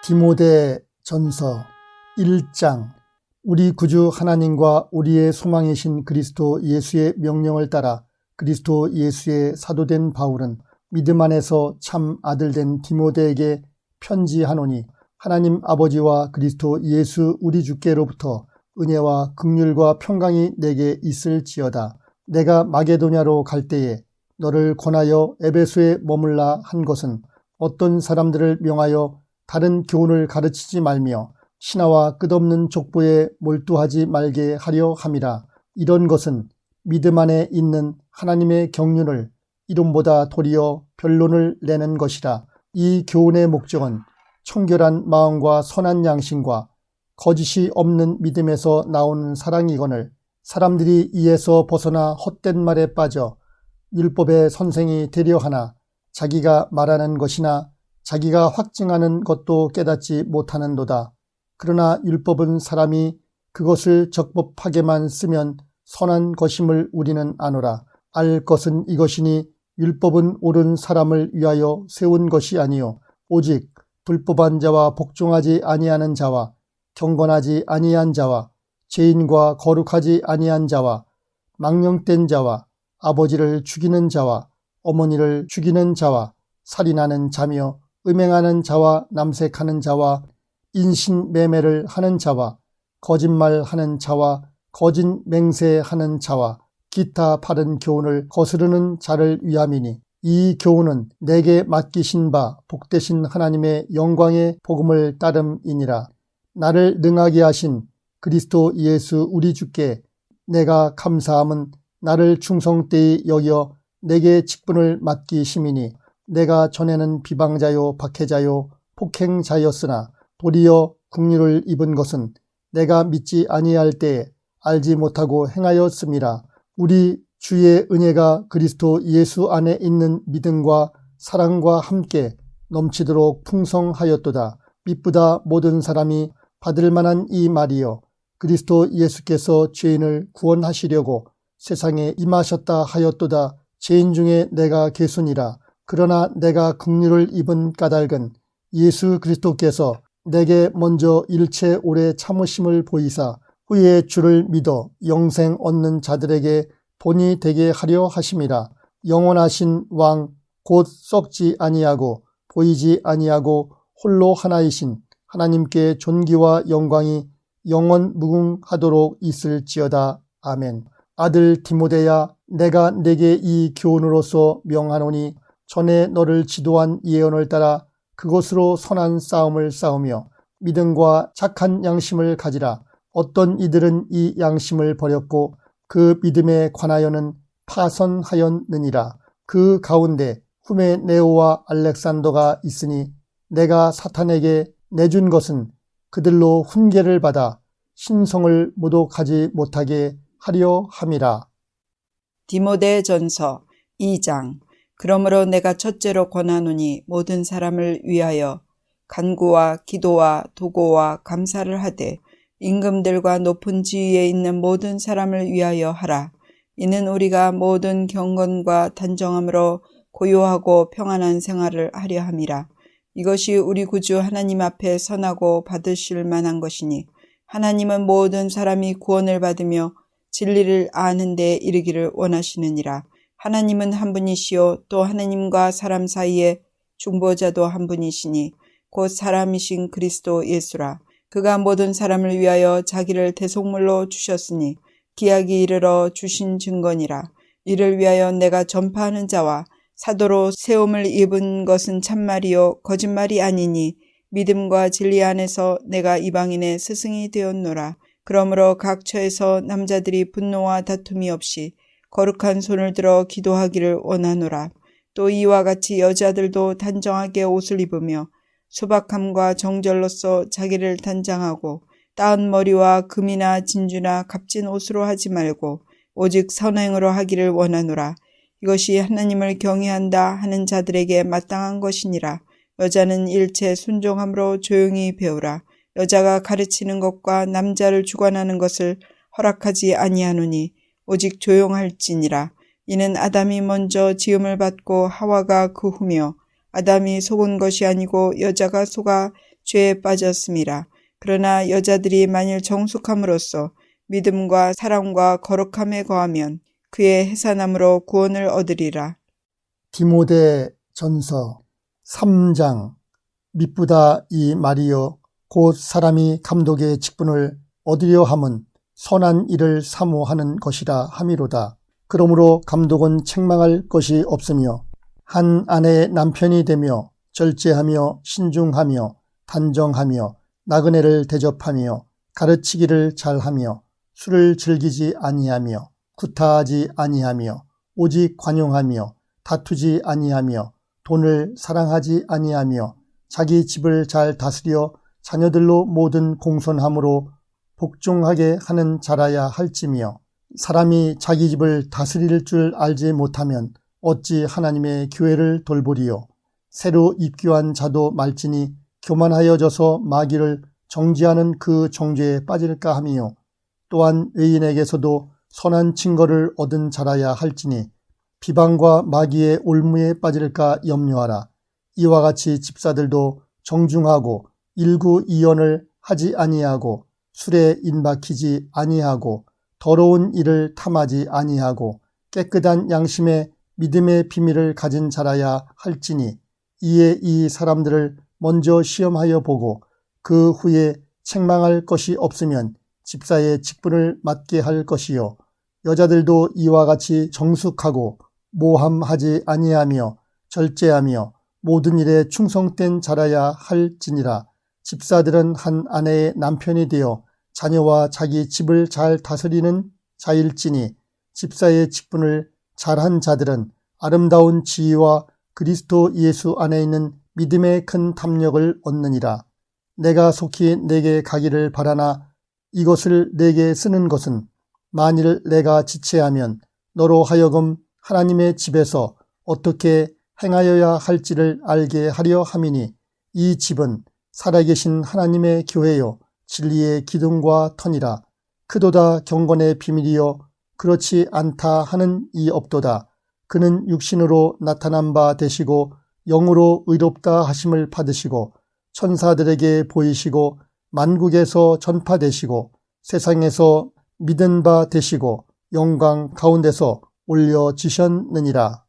디모데전서 1장. 우리 구주 하나님과 우리의 소망이신 그리스도 예수의 명령을 따라 그리스도 예수의 사도된 바울은 믿음 안에서 참 아들된 디모데에게 편지하노니, 하나님 아버지와 그리스도 예수 우리 주께로부터 은혜와 긍휼과 평강이 내게 있을지어다. 내가 마게도냐로 갈 때에 너를 권하여 에베소에 머물라 한 것은 어떤 사람들을 명하여 다른 교훈을 가르치지 말며 신하와 끝없는 족보에 몰두하지 말게 하려 함이라. 이런 것은 믿음 안에 있는 하나님의 경륜을 이름보다 도리어 변론을 내는 것이라. 이 교훈의 목적은 청결한 마음과 선한 양심과 거짓이 없는 믿음에서 나오는 사랑이거늘, 사람들이 이에서 벗어나 헛된 말에 빠져 율법의 선생이 되려 하나 자기가 말하는 것이나 자기가 확증하는 것도 깨닫지 못하는도다. 그러나 율법은 사람이 그것을 적법하게만 쓰면 선한 것임을 우리는 아노라. 알 것은 이것이니 율법은 옳은 사람을 위하여 세운 것이 아니요 오직 불법한 자와 복종하지 아니하는 자와 경건하지 아니한 자와 죄인과 거룩하지 아니한 자와 망령된 자와 아버지를 죽이는 자와 어머니를 죽이는 자와 살인하는 자며 음행하는 자와 남색하는 자와 인신매매를 하는 자와 거짓말하는 자와 거짓 맹세하는 자와 기타 바른 교훈을 거스르는 자를 위함이니, 이 교훈은 내게 맡기신 바 복되신 하나님의 영광의 복음을 따름이니라. 나를 능하게 하신 그리스도 예수 우리 주께 내가 감사함은 나를 충성되이 여겨 내게 직분을 맡기심이니, 내가 전에는 비방자요 박해자요 폭행자였으나 도리어 긍휼을 입은 것은 내가 믿지 아니할 때에 알지 못하고 행하였음이라. 우리 주의 은혜가 그리스도 예수 안에 있는 믿음과 사랑과 함께 넘치도록 풍성하였도다. 미쁘다 모든 사람이 받을 만한 이 말이여, 그리스도 예수께서 죄인을 구원하시려고 세상에 임하셨다 하였도다. 죄인 중에 내가 괴순이라. 그러나 내가 긍휼을 입은 까닭은 예수 그리스도께서 내게 먼저 일체 오래 참으심을 보이사 후에 주를 믿어 영생 얻는 자들에게 본이 되게 하려 하심이라. 영원하신 왕 곧 썩지 아니하고 보이지 아니하고 홀로 하나이신 하나님께 존귀와 영광이 영원 무궁하도록 있을지어다. 아멘. 아들 디모데야, 내가 내게 이 교훈으로서 명하노니, 전에 너를 지도한 예언을 따라 그것으로 선한 싸움을 싸우며 믿음과 착한 양심을 가지라. 어떤 이들은 이 양심을 버렸고 그 믿음에 관하여는 파선하였느니라. 그 가운데 후메네오와 알렉산더가 있으니 내가 사탄에게 내준 것은 그들로 훈계를 받아 신성을 모독하지 못하게 하려 함이라. 디모데전서 2장. 그러므로 내가 첫째로 권하노니 모든 사람을 위하여 간구와 기도와 도고와 감사를 하되 임금들과 높은 지위에 있는 모든 사람을 위하여 하라. 이는 우리가 모든 경건과 단정함으로 고요하고 평안한 생활을 하려 함이라. 이것이 우리 구주 하나님 앞에 선하고 받으실 만한 것이니, 하나님은 모든 사람이 구원을 받으며 진리를 아는 데 이르기를 원하시느니라. 하나님은 한 분이시요 또 하나님과 사람 사이에 중보자도 한 분이시니 곧 사람이신 그리스도 예수라. 그가 모든 사람을 위하여 자기를 대속물로 주셨으니 기약이 이르러 주신 증거니라. 이를 위하여 내가 전파하는 자와 사도로 세움을 입은 것은 참말이요 거짓말이 아니니, 믿음과 진리 안에서 내가 이방인의 스승이 되었노라. 그러므로 각 처에서 남자들이 분노와 다툼이 없이 거룩한 손을 들어 기도하기를 원하노라. 또 이와 같이 여자들도 단정하게 옷을 입으며 소박함과 정절로서 자기를 단장하고 따은 머리와 금이나 진주나 값진 옷으로 하지 말고 오직 선행으로 하기를 원하노라. 이것이 하나님을 경외한다 하는 자들에게 마땅한 것이니라. 여자는 일체 순종함으로 조용히 배우라. 여자가 가르치는 것과 남자를 주관하는 것을 허락하지 아니하노니 오직 조용할지니라. 이는 아담이 먼저 지음을 받고 하와가 그 후며 아담이 속은 것이 아니고 여자가 속아 죄에 빠졌음이라. 그러나 여자들이 만일 정숙함으로써 믿음과 사랑과 거룩함에 거하면 그의 해산함으로 구원을 얻으리라. 디모데 전서 3장. 미쁘다 이 말이여 곧 사람이 감독의 직분을 얻으려 함은 선한 일을 사모하는 것이라 함이로다. 그러므로 감독은 책망할 것이 없으며 한 아내의 남편이 되며 절제하며 신중하며 단정하며 나그네를 대접하며 가르치기를 잘하며 술을 즐기지 아니하며 구타하지 아니하며 오직 관용하며 다투지 아니하며 돈을 사랑하지 아니하며 자기 집을 잘 다스려 자녀들로 모든 공손함으로 복종하게 하는 자라야 할지며 사람이 자기 집을 다스릴 줄 알지 못하면 어찌 하나님의 교회를 돌보리요. 새로 입교한 자도 말지니 교만하여져서 마귀를 정죄하는 그 정죄에 빠질까 하며 또한 외인에게서도 선한 증거를 얻은 자라야 할지니 비방과 마귀의 올무에 빠질까 염려하라. 이와 같이 집사들도 정중하고 일구이연을 하지 아니하고 술에 인박히지 아니하고 더러운 일을 탐하지 아니하고 깨끗한 양심의 믿음의 비밀을 가진 자라야 할지니 이에 이 사람들을 먼저 시험하여 보고 그 후에 책망할 것이 없으면 집사의 직분을 맡게 할 것이요. 여자들도 이와 같이 정숙하고 모함하지 아니하며 절제하며 모든 일에 충성된 자라야 할지니라. 집사들은 한 아내의 남편이 되어 자녀와 자기 집을 잘 다스리는 자일지니 집사의 직분을 잘한 자들은 아름다운 지위와 그리스도 예수 안에 있는 믿음의 큰 탐욕을 얻느니라. 내가 속히 내게 가기를 바라나 이것을 내게 쓰는 것은 만일 내가 지체하면 너로 하여금 하나님의 집에서 어떻게 행하여야 할지를 알게 하려 함이니 이 집은 살아계신 하나님의 교회요 진리의 기둥과 터니라. 크도다 경건의 비밀이요 그렇지 않다 하는 이 없도다. 그는 육신으로 나타난 바 되시고 영으로 의롭다 하심을 받으시고 천사들에게 보이시고 만국에서 전파되시고 세상에서 믿은 바 되시고 영광 가운데서 올려지셨느니라.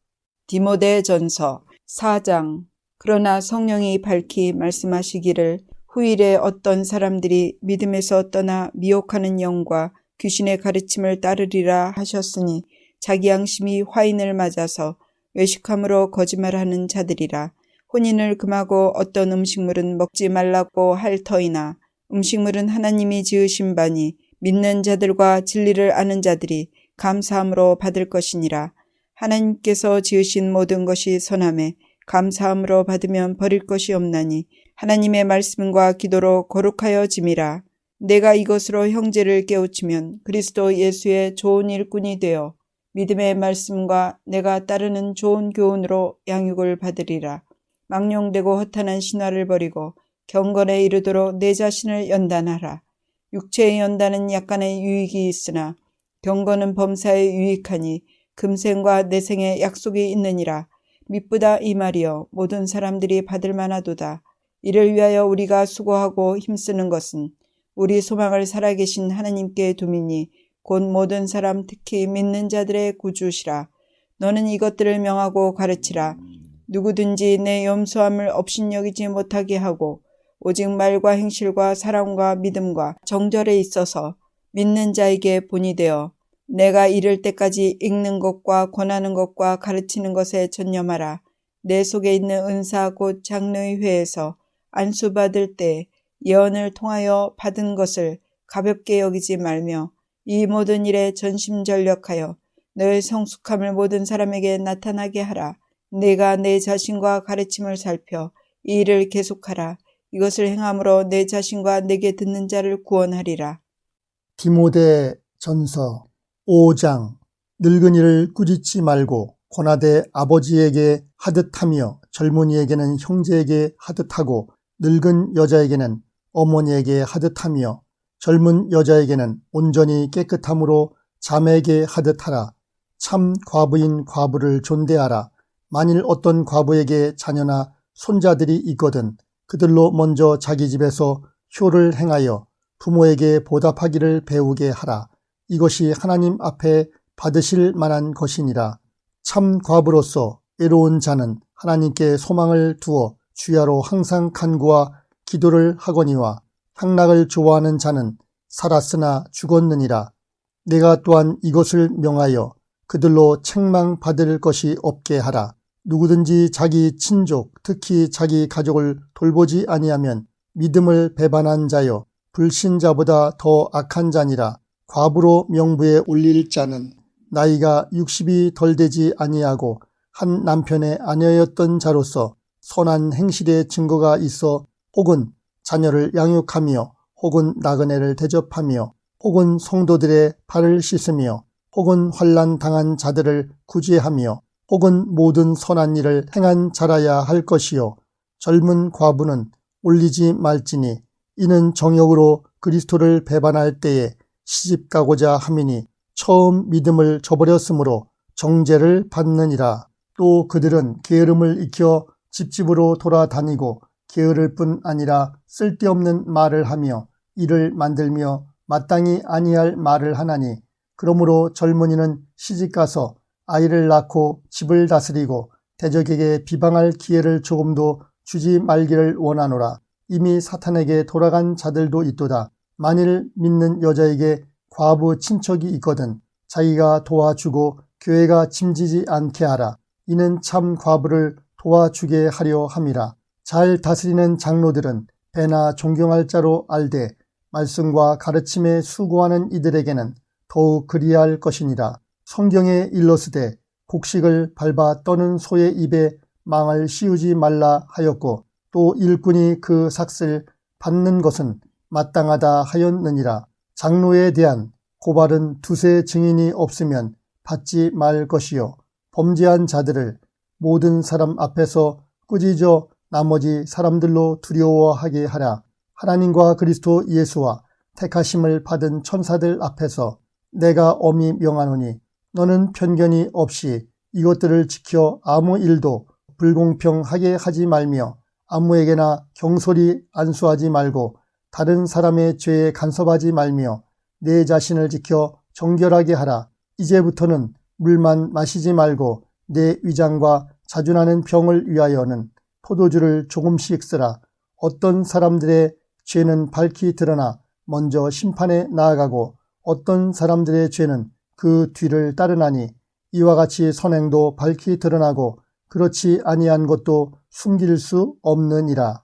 디모데 전서 4장. 그러나 성령이 밝히 말씀하시기를 후일에 어떤 사람들이 믿음에서 떠나 미혹하는 영과 귀신의 가르침을 따르리라 하셨으니 자기 양심이 화인을 맞아서 외식함으로 거짓말하는 자들이라. 혼인을 금하고 어떤 음식물은 먹지 말라고 할 터이나 음식물은 하나님이 지으신 바니 믿는 자들과 진리를 아는 자들이 감사함으로 받을 것이니라. 하나님께서 지으신 모든 것이 선함에 감사함으로 받으면 버릴 것이 없나니 하나님의 말씀과 기도로 거룩하여 짐이라. 내가 이것으로 형제를 깨우치면 그리스도 예수의 좋은 일꾼이 되어 믿음의 말씀과 내가 따르는 좋은 교훈으로 양육을 받으리라. 망령되고 허탄한 신화를 버리고 경건에 이르도록 내 자신을 연단하라. 육체의 연단은 약간의 유익이 있으나 경건은 범사에 유익하니 금생과 내생에 약속이 있느니라. 미쁘다 이 말이여 모든 사람들이 받을 만하도다. 이를 위하여 우리가 수고하고 힘쓰는 것은 우리 소망을 살아계신 하나님께 두미니 곧 모든 사람 특히 믿는 자들의 구주시라. 너는 이것들을 명하고 가르치라. 누구든지 내 염소함을 업신여기지 못하게 하고 오직 말과 행실과 사랑과 믿음과 정절에 있어서 믿는 자에게 본이 되어 내가 이를 때까지 읽는 것과 권하는 것과 가르치는 것에 전념하라. 내 속에 있는 은사 곧 장로의 회에서 안수받을 때 예언을 통하여 받은 것을 가볍게 여기지 말며 이 모든 일에 전심전력하여 너의 성숙함을 모든 사람에게 나타나게 하라. 내가 내 자신과 가르침을 살펴 이 일을 계속하라. 이것을 행함으로 내 자신과 내게 듣는 자를 구원하리라. 디모데 전서 5장. 늙은이를 꾸짖지 말고 권하되 아버지에게 하듯하며 젊은이에게는 형제에게 하듯하고 늙은 여자에게는 어머니에게 하듯하며 젊은 여자에게는 온전히 깨끗함으로 자매에게 하듯하라. 참 과부인 과부를 존대하라. 만일 어떤 과부에게 자녀나 손자들이 있거든 그들로 먼저 자기 집에서 효를 행하여 부모에게 보답하기를 배우게 하라. 이것이 하나님 앞에 받으실 만한 것이니라. 참 과부로서 애로운 자는 하나님께 소망을 두어 주야로 항상 간구와 기도를 하거니와 향락을 좋아하는 자는 살았으나 죽었느니라. 내가 또한 이것을 명하여 그들로 책망받을 것이 없게 하라. 누구든지 자기 친족, 특히 자기 가족을 돌보지 아니하면 믿음을 배반한 자여 불신자보다 더 악한 자니라. 과부로 명부에 올릴 자는 나이가 60이 덜 되지 아니하고 한 남편의 아내였던 자로서 선한 행실의 증거가 있어 혹은 자녀를 양육하며 혹은 나그네를 대접하며 혹은 성도들의 발을 씻으며 혹은 환난 당한 자들을 구제하며 혹은 모든 선한 일을 행한 자라야 할 것이요 젊은 과부는 올리지 말지니 이는 정욕으로 그리스도를 배반할 때에 시집가고자 함이니 처음 믿음을 저버렸으므로 정죄를 받느니라. 또 그들은 게으름을 익혀 집집으로 돌아다니고 게으를 뿐 아니라 쓸데없는 말을 하며 일을 만들며 마땅히 아니할 말을 하나니 그러므로 젊은이는 시집가서 아이를 낳고 집을 다스리고 대적에게 비방할 기회를 조금도 주지 말기를 원하노라. 이미 사탄에게 돌아간 자들도 있도다. 만일 믿는 여자에게 과부 친척이 있거든 자기가 도와주고 교회가 짐지지 않게 하라. 이는 참 과부를 도와주게 하려 함이라. 잘 다스리는 장로들은 배나 존경할 자로 알되 말씀과 가르침에 수고하는 이들에게는 더욱 그리할 것이니라. 성경에 일러스되 곡식을 밟아 떠는 소의 입에 망을 씌우지 말라 하였고 또 일꾼이 그 삭을 받는 것은 마땅하다 하였느니라. 장로에 대한 고발은 두세 증인이 없으면 받지 말 것이요 범죄한 자들을 모든 사람 앞에서 꾸짖어 나머지 사람들로 두려워하게 하라. 하나님과 그리스도 예수와 택하심을 받은 천사들 앞에서 내가 엄히 명하노니 너는 편견이 없이 이것들을 지켜 아무 일도 불공평하게 하지 말며 아무에게나 경솔히 안수하지 말고 다른 사람의 죄에 간섭하지 말며 내 자신을 지켜 정결하게 하라. 이제부터는 물만 마시지 말고 내 위장과 자주나는 병을 위하여는 포도주를 조금씩 쓰라. 어떤 사람들의 죄는 밝히 드러나 먼저 심판에 나아가고 어떤 사람들의 죄는 그 뒤를 따르나니 이와 같이 선행도 밝히 드러나고 그렇지 아니한 것도 숨길 수 없느니라.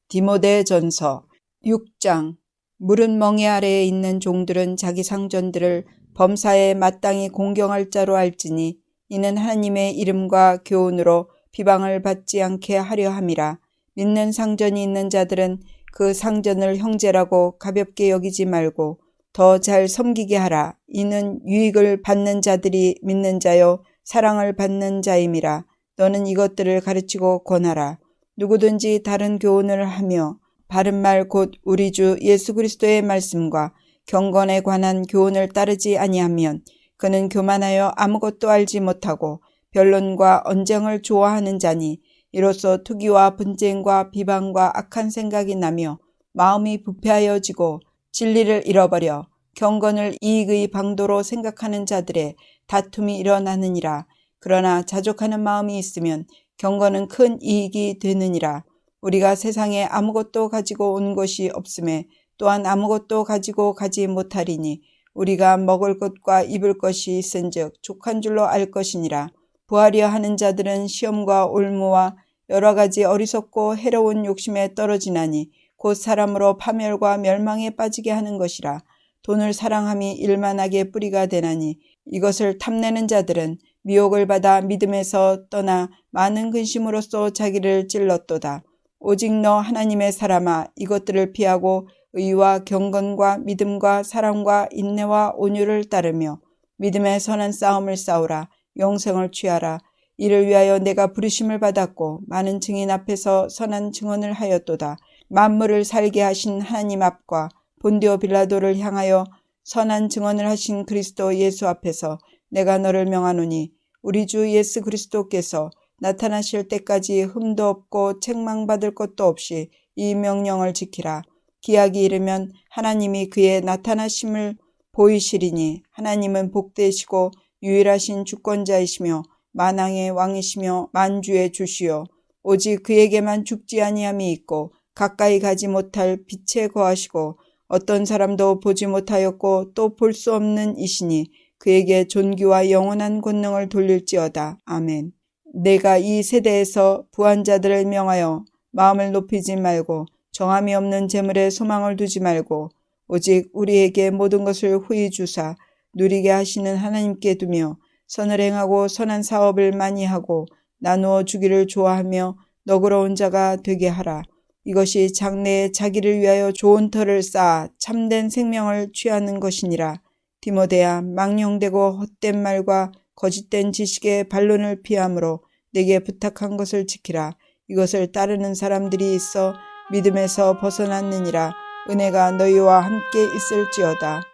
디모데전서 6장. 물은 멍에 아래에 있는 종들은 자기 상전들을 범사에 마땅히 공경할 자로 알지니 이는 하나님의 이름과 교훈으로 비방을 받지 않게 하려 함이라. 믿는 상전이 있는 자들은 그 상전을 형제라고 가볍게 여기지 말고 더 잘 섬기게 하라. 이는 유익을 받는 자들이 믿는 자요 사랑을 받는 자임이라. 너는 이것들을 가르치고 권하라. 누구든지 다른 교훈을 하며 바른 말 곧 우리 주 예수 그리스도의 말씀과 경건에 관한 교훈을 따르지 아니하면 그는 교만하여 아무것도 알지 못하고 변론과 언쟁을 좋아하는 자니 이로써 투기와 분쟁과 비방과 악한 생각이 나며 마음이 부패하여지고 진리를 잃어버려 경건을 이익의 방도로 생각하는 자들의 다툼이 일어나느니라. 그러나 자족하는 마음이 있으면 경건은 큰 이익이 되느니라. 우리가 세상에 아무것도 가지고 온 것이 없음에 또한 아무것도 가지고 가지 못하리니 우리가 먹을 것과 입을 것이 있은즉 족한 줄로 알 것이니라. 부하려 하는 자들은 시험과 올무와 여러 가지 어리석고 해로운 욕심에 떨어지나니 곧 사람으로 파멸과 멸망에 빠지게 하는 것이라. 돈을 사랑함이 일만하게 뿌리가 되나니 이것을 탐내는 자들은 미혹을 받아 믿음에서 떠나 많은 근심으로써 자기를 찔렀도다. 오직 너 하나님의 사람아 이것들을 피하고 의와 경건과 믿음과 사랑과 인내와 온유를 따르며 믿음의 선한 싸움을 싸우라. 영생을 취하라. 이를 위하여 내가 부르심을 받았고 많은 증인 앞에서 선한 증언을 하였도다. 만물을 살게 하신 하나님 앞과 본디오 빌라도를 향하여 선한 증언을 하신 그리스도 예수 앞에서 내가 너를 명하노니 우리 주 예수 그리스도께서 나타나실 때까지 흠도 없고 책망받을 것도 없이 이 명령을 지키라. 기약이 이르면 하나님이 그의 나타나심을 보이시리니 하나님은 복되시고 유일하신 주권자이시며 만왕의 왕이시며 만주의 주시요 오직 그에게만 죽지 아니함이 있고 가까이 가지 못할 빛에 거하시고 어떤 사람도 보지 못하였고 또 볼 수 없는 이시니 그에게 존귀와 영원한 권능을 돌릴지어다. 아멘. 내가 이 세대에서 부한 자들을 명하여 마음을 높이지 말고 정함이 없는 재물에 소망을 두지 말고 오직 우리에게 모든 것을 후히 주사 누리게 하시는 하나님께 두며 선을 행하고 선한 사업을 많이 하고 나누어 주기를 좋아하며 너그러운 자가 되게 하라. 이것이 장래에 자기를 위하여 좋은 터를 쌓아 참된 생명을 취하는 것이니라. 디모데야, 망령되고 헛된 말과 거짓된 지식의 반론을 피하므로 내게 부탁한 것을 지키라. 이것을 따르는 사람들이 있어 믿음에서 벗어났느니라. 은혜가 너희와 함께 있을지어다.